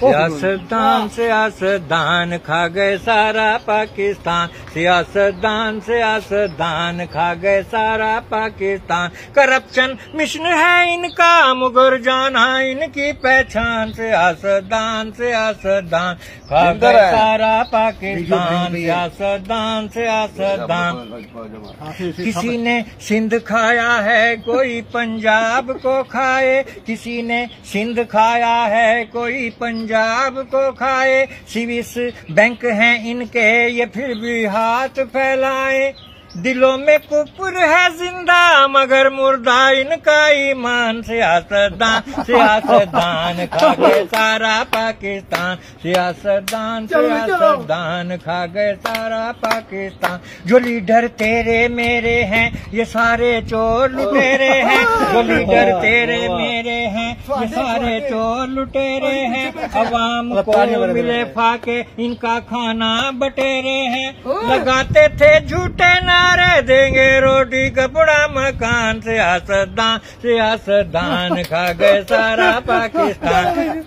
सियासतदान सियासतदान खा गए सारा पाकिस्तान, सियासतदान खा गए सारा पाकिस्तान। करप्शन मिशन है इनका, मगर जाना इनकी पहचान। सियासतदान खा गए सारा पाकिस्तान, सियासतदान। किसी ने सिंध खाया है कोई पंजाब को खाए, किसी ने सिंध खाया है कोई पंजाब को खाए। स्विस बैंक हैं इनके ये फिर भी हाथ फैलाए। दिलों में कुफर है जिंदा मगर मुर्दा इनका ईमान। सियासतदान खा गए सारा पाकिस्तान, सियासतदान खा गए सारा पाकिस्तान। जो लीडर तेरे मेरे हैं ये सारे चोर लुटेरे हैं, जो लीडर तेरे मेरे हैं ये सारे चोर लुटेरे हैं। अवाम को मिले फाके इनका खाना बटेरे हैं। लगाते थे झूठे नारे देंगे रोटी कपड़ा मकान। सियासतदान खा गए सारा पाकिस्तान।